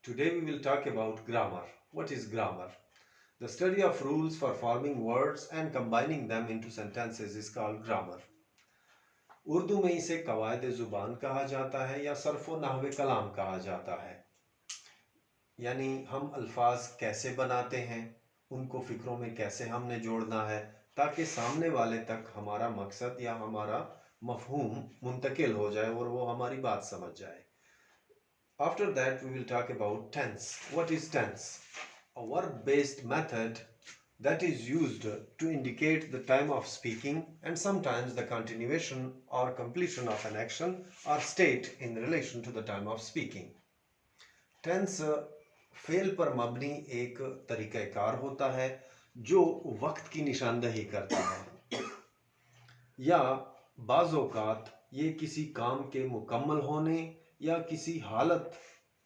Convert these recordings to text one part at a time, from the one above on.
Today we will talk about grammar. What is grammar? The study of rules for forming words and combining them into sentences is called grammar. Urdu में इसे कवायद ज़ुबान कहा जाता है या सर्फ़ व नहव कलाम कहा जाता है। यानी हम अल्फाज कैसे बनाते हैं, उनको फ़िक्रों में कैसे हमने जोड़ना है ताकि सामने वाले तक हमारा मकसद या हमारा मफ़हूम मुंतकिल हो जाए और वो हमारी बात समझ जाए। After that, we will talk about tense. What is tense? A verb-based method that is used to indicate the time of speaking and sometimes the continuation or completion of an action or state in relation to the time of speaking. Tense fail पर मबनी एक तरीक़ाकार होता है जो वक्त की निशानदही करता है या बाज़ औक़ात ये किसी काम के मुकम्मल होने या किसी हालत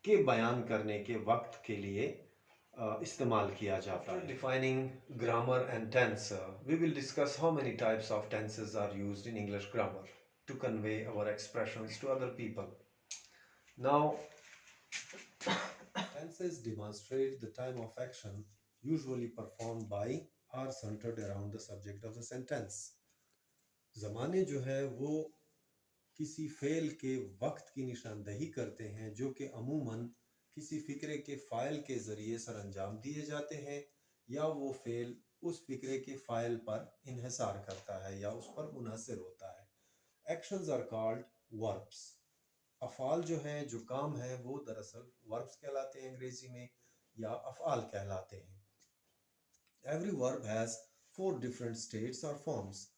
के बयान करने के वक्त के लिए इस्तेमाल किया जाता है। Defining grammar and tense, we will discuss how many types of tenses are used in English grammar to convey our expressions to other people. Now, tenses demonstrate the time of action usually performed by or centered around the subject of the sentence. ज़माने जो है वो किसी fail के वक्त की निशानदही करते हैं जो कि अमूमन किसी फ़िक्रे के फ़ाइल के ज़रिए सर अंजाम दिए जाते हैं या वो फ़ेल उस फ़िक्रे के फ़ाइल पर इन्हिसार करता है या उस पर मुनहसर होता है। Actions are called verbs. अफ़ाल जो हैं, जो काम है, वो दरअसल वर्ब्स कहलाते हैं अंग्रेज़ी में या अफ़आल कहलाते हैं। Every verb has 4 different states और फॉर्म्स।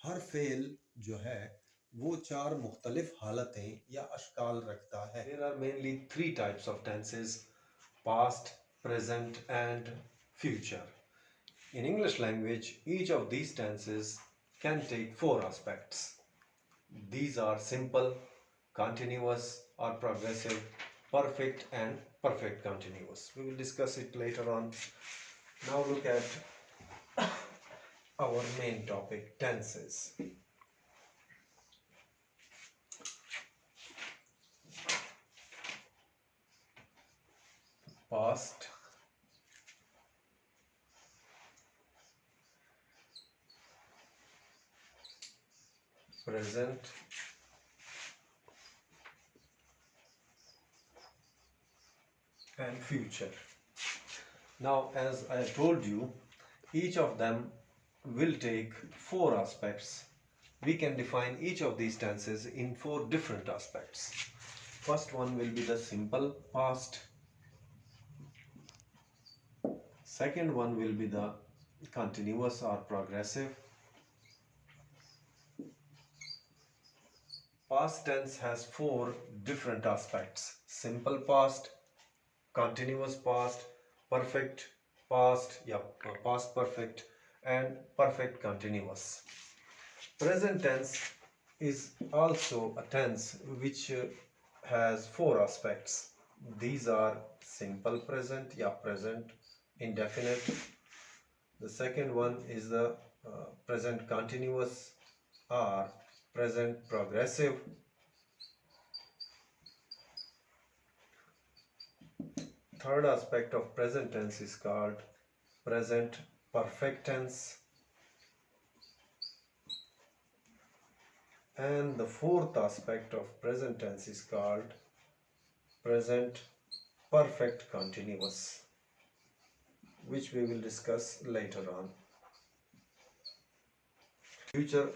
हर फ़ेल जो है वो 4 मुख्तलिफ हालतें या अशकाल रखता है। There are mainly 3 types of tenses: past, present and future. In English language, each of these tenses can take 4 aspects. These are simple, continuous or progressive, perfect and perfect continuous. We will discuss it later on. Now look at our main topic, tenses. Past, present, and future. Now, as I told you, each of them will take 4 aspects. We can define each of these tenses in 4 different aspects. First one will be the simple past. Second one will be the continuous or progressive. Past tense has 4 different aspects: simple past, continuous past, perfect past, past perfect, and perfect continuous. Present tense is also a tense which has 4 aspects. These are simple present, present indefinite. The second one is the present continuous or present progressive. Third aspect of present tense is called present perfect tense. And the fourth aspect of present tense is called present perfect continuous, which we will discuss later on. Future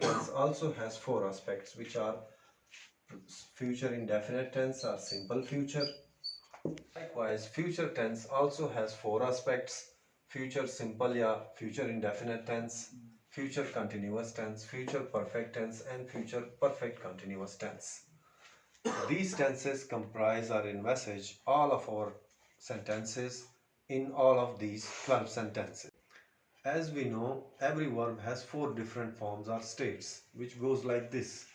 tense also has 4 aspects, which are future indefinite tense or simple future. Likewise, future tense also has 4 aspects: future simple future indefinite tense, future continuous tense, future perfect tense, and future perfect continuous tense. These tenses comprise or envisage all of our sentences in all of these 12 sentences. As we know, every verb has 4 different forms or states, which goes like this.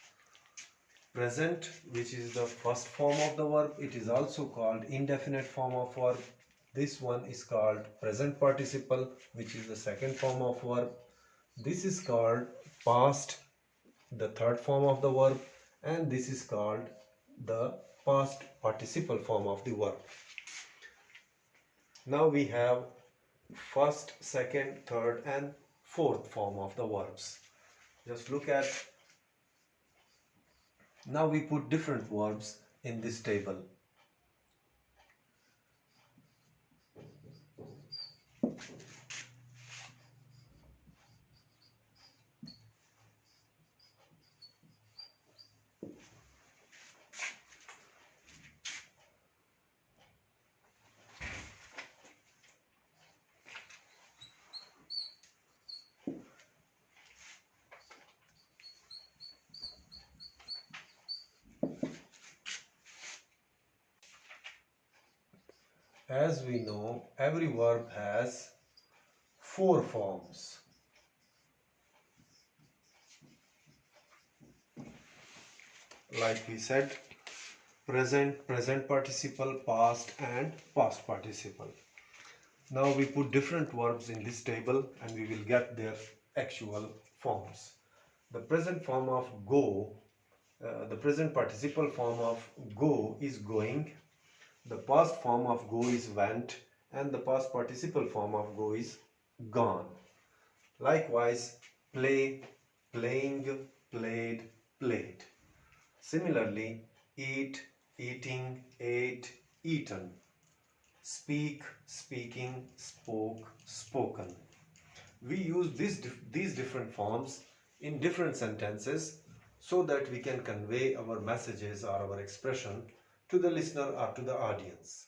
Present, which is the first form of the verb, it is also called indefinite form of verb. This one is called present participle, which is the second form of verb. This is called past, the third form of the verb, and this is called the past participle form of the verb. Now we have first, second, third and fourth form of the verbs. Just look at, now we put different verbs in this table. As we know, every verb has four forms. Like we said, present, present participle, past and past participle. Now we put different verbs in this table and we will get their actual forms. The present form of go, the present participle form of go is going. The past form of go is went and the past participle form of go is gone. Likewise, play, playing, played, played. Similarly, eat, eating, ate, eaten. Speak, speaking, spoke, spoken. We use these different forms in different sentences so that we can convey our messages or our expression to the listener or to the audience.